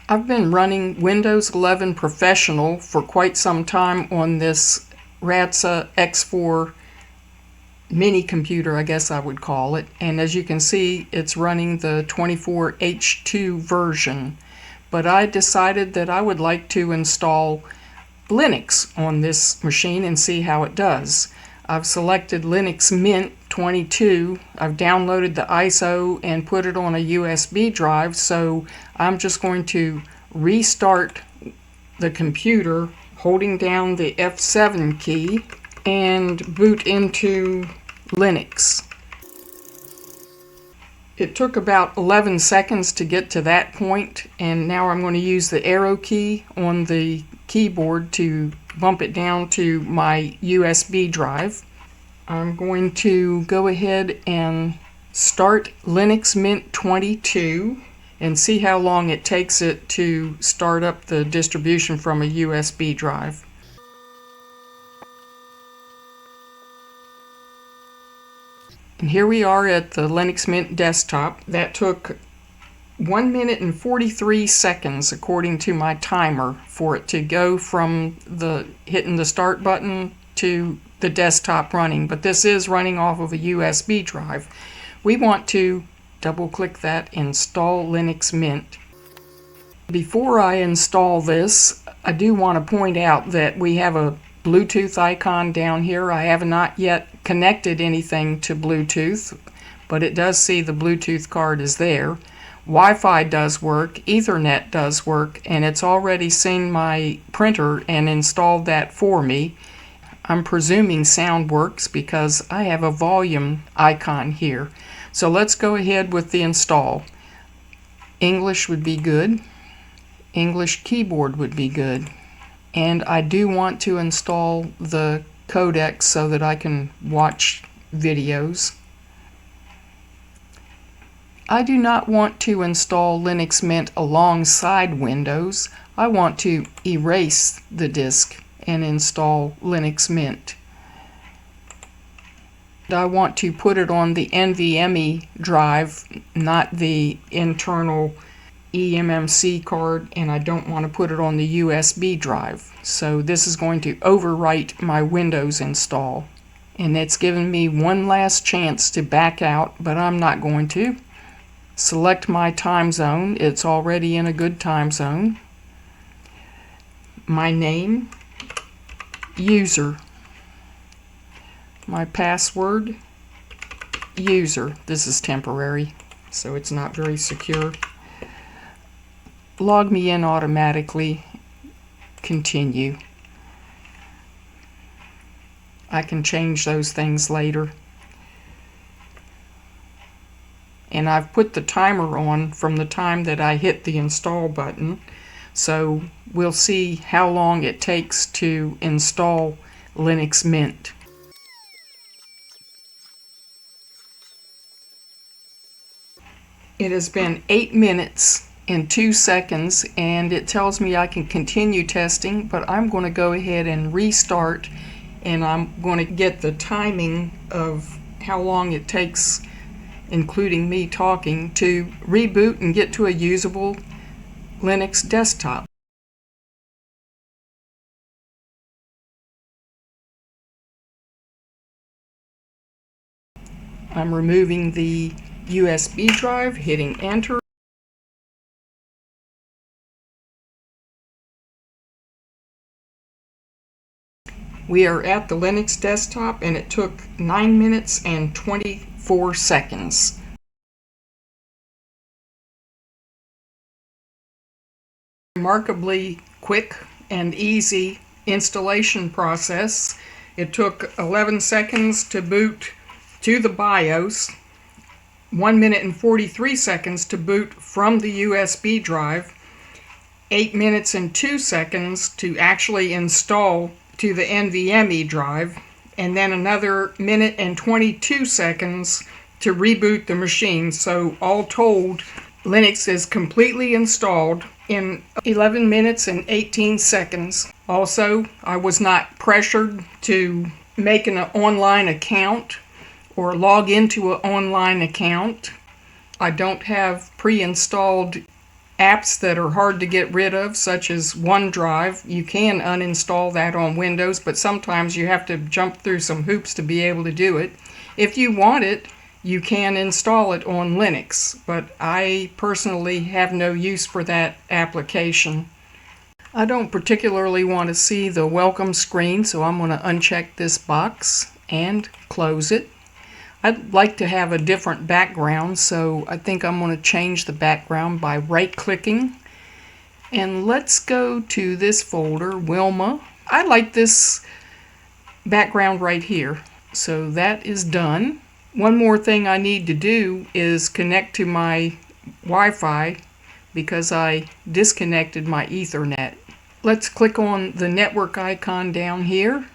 I've been running Windows 11 Professional for quite some time on this Radxa X4 mini computer, I guess I would call it. And as you can see, it's running the 24H2 version. But I decided that I would like to install Linux on this machine and see how it does. I've selected Linux Mint 22. I've downloaded the ISO and put it on a USB drive, so I'm just going to restart the computer holding down the F7 key and boot into Linux. It took about 11 seconds to get to that point, and now I'm going to use the arrow key on the keyboard to bump it down to my USB drive. I'm going to go ahead and start Linux Mint 22 and see how long it takes it to start up the distribution from a USB drive. And here we are at the Linux Mint desktop. That took 1 minute and 43 seconds according to my timer for it to go from hitting the start button to the desktop running, but this is running off of a USB drive. We want to double click that, install Linux Mint. Before I install this, I do want to point out that we have a Bluetooth icon down here. I have not yet connected anything to Bluetooth, but it does see the Bluetooth card is there. Wi-Fi does work, Ethernet does work, and it's already seen my printer and installed that for me. I'm presuming sound works because I have a volume icon here. So let's go ahead with the install. English would be good. English keyboard would be good. And I do want to install the codec so that I can watch videos. I do not want to install Linux Mint alongside Windows. I want to erase the disk and install Linux Mint. I want to put it on the NVMe drive, not the internal eMMC card, and I don't want to put it on the USB drive. So this is going to overwrite my Windows install. And it's given me one last chance to back out, but I'm not going to. Select my time zone. It's already in a good time zone. My name, user. My password, user. This is temporary, so it's not very secure. Log me in automatically. Continue. I can change those things later. And I've put the timer on from the time that I hit the install button, so we'll see how long it takes to install Linux Mint. It has been 8 minutes and 2 seconds, and it tells me I can continue testing, but I'm going to go ahead and restart, and I'm going to get the timing of how long it takes, including me talking, to reboot and get to a usable Linux desktop. I'm removing the USB drive, hitting enter. We are at the Linux desktop, and it took 9 minutes and 24 seconds. Remarkably quick and easy installation process. It took 11 seconds to boot to the BIOS, 1 minute and 43 seconds to boot from the USB drive, 8 minutes and 2 seconds to actually install to the NVMe drive, and then another minute and 22 seconds to reboot the machine. So all told, Linux is completely installed in 11 minutes and 18 seconds. Also, I was not pressured to make an online account or log into an online account. I don't have pre-installed apps that are hard to get rid of, such as OneDrive. You can uninstall that on Windows, but sometimes you have to jump through some hoops to be able to do it. If you want it, you can install it on Linux, but I personally have no use for that application. I don't particularly want to see the welcome screen, so I'm going to uncheck this box and close it. I'd like to have a different background, so I think I'm going to change the background by right-clicking. And let's go to this folder, Wilma. I like this background right here, so that is done. One more thing I need to do is connect to my Wi-Fi because I disconnected my Ethernet. Let's click on the network icon down here,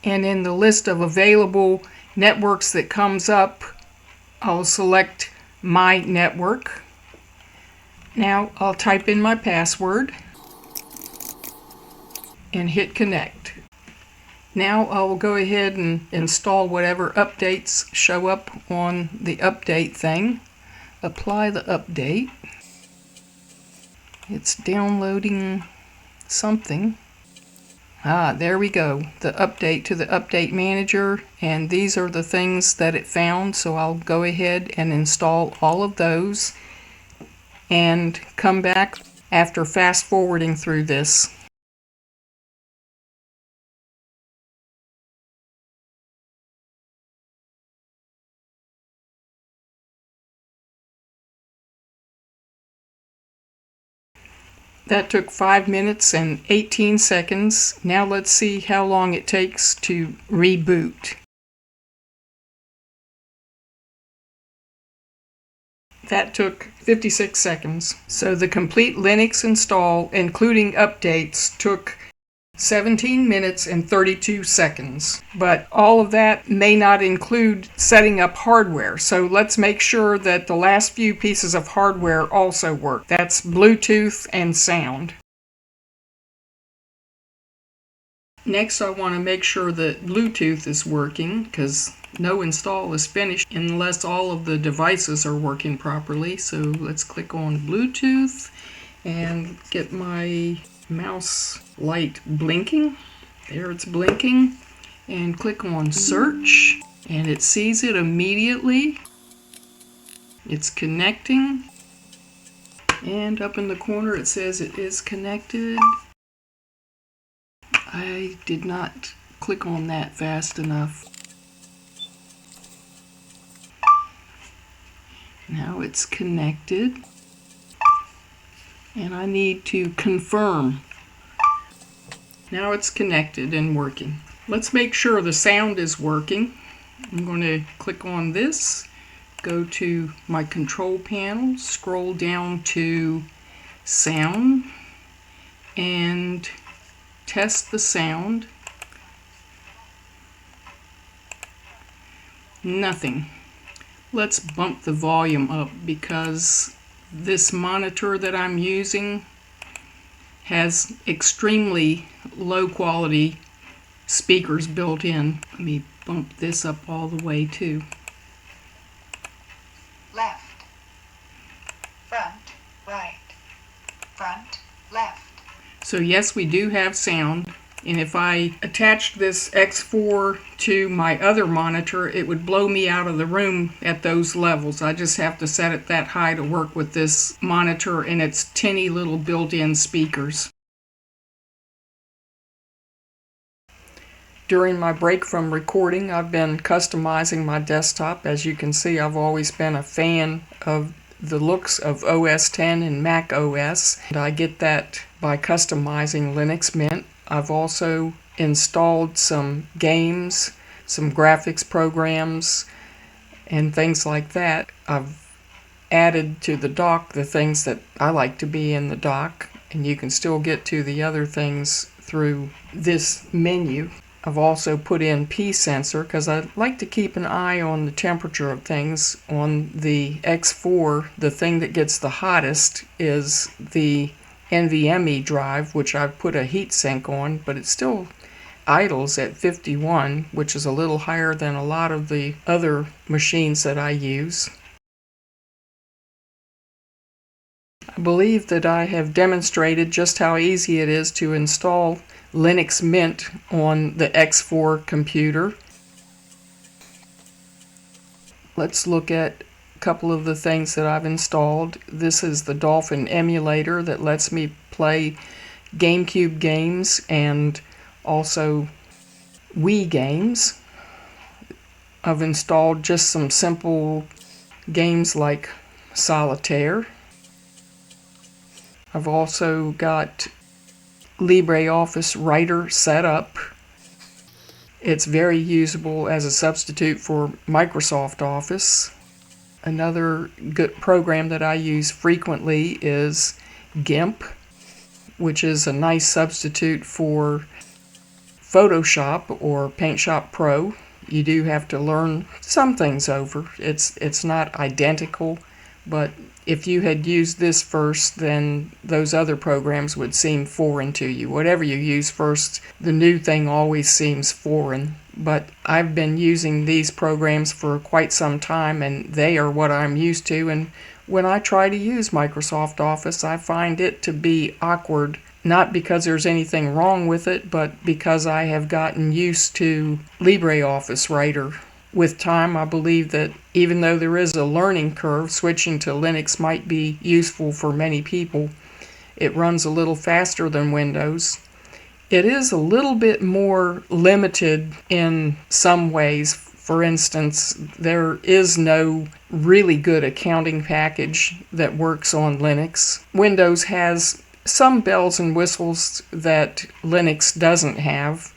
and in the list of available networks that comes up, I'll select my network. Now I'll type in my password and hit connect. Now I'll go ahead and install whatever updates show up on the update thing. Apply the update. It's downloading something. There we go. The update to the update manager, and these are the things that it found, so I'll go ahead and install all of those and come back after fast forwarding through this. That took 5 minutes and 18 seconds. Now let's see how long it takes to reboot. That took 56 seconds. So the complete Linux install, including updates, took 17 minutes and 32 seconds. But all of that may not include setting up hardware, so let's make sure that the last few pieces of hardware also work. That's Bluetooth and sound. Next, I want to make sure that Bluetooth is working, because no install is finished unless all of the devices are working properly. So let's click on Bluetooth and get my mouse light blinking. There, it's blinking. And click on search, and it sees it immediately. It's connecting, and up in the corner it says it is connected. I did not click on that fast enough. Now it's connected, and I need to confirm. Now it's connected and working. Let's make sure the sound is working. I'm going to click on this, go to my control panel, scroll down to sound, and test the sound. Nothing. Let's bump the volume up because this monitor that I'm using has extremely low quality speakers built in. Let me bump this up all the way too. Left, front, right, front, left. So yes, we do have sound, and if I attached this X4 to my other monitor, it would blow me out of the room at those levels. I just have to set it that high to work with this monitor and its tinny little built-in speakers. During my break from recording, I've been customizing my desktop. As you can see, I've always been a fan of the looks of OS X and Mac OS, and I get that by customizing Linux Mint. I've also installed some games, some graphics programs, and things like that. I've added to the dock the things that I like to be in the dock, and you can still get to the other things through this menu. I've also put in P-Sensor because I like to keep an eye on the temperature of things. On the X4, the thing that gets the hottest is the NVMe drive, which I've put a heat sink on, but it still idles at 51, which is a little higher than a lot of the other machines that I use. I believe that I have demonstrated just how easy it is to install Linux Mint on the X4 computer. Let's look at a couple of the things that I've installed. This is the Dolphin emulator that lets me play GameCube games and also Wii games. I've installed just some simple games like Solitaire. I've also got LibreOffice Writer set up. It's very usable as a substitute for Microsoft Office. Another good program that I use frequently is GIMP, which is a nice substitute for Photoshop or PaintShop Pro. You do have to learn some things over. It's not identical, but if you had used this first, then those other programs would seem foreign to you. Whatever you use first, the new thing always seems foreign. But I've been using these programs for quite some time, and they are what I'm used to. And when I try to use Microsoft Office, I find it to be awkward. Not because there's anything wrong with it, but because I have gotten used to LibreOffice Writer. With time, I believe that even though there is a learning curve, switching to Linux might be useful for many people. It runs a little faster than Windows. It is a little bit more limited in some ways. For instance, there is no really good accounting package that works on Linux. Windows has some bells and whistles that Linux doesn't have.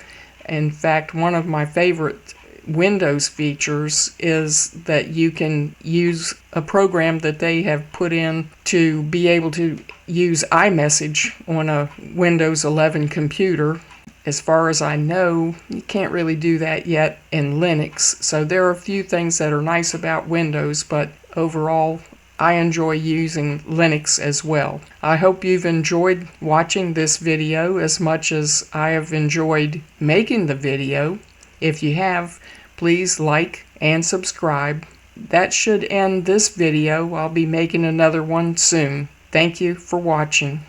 In fact, one of my favorite Windows features is that you can use a program that they have put in to be able to use iMessage on a Windows 11 computer. As far as I know, you can't really do that yet in Linux. So there are a few things that are nice about Windows, but overall, I enjoy using Linux as well. I hope you've enjoyed watching this video as much as I have enjoyed making the video. If you have, please like and subscribe. That should end this video. I'll be making another one soon. Thank you for watching.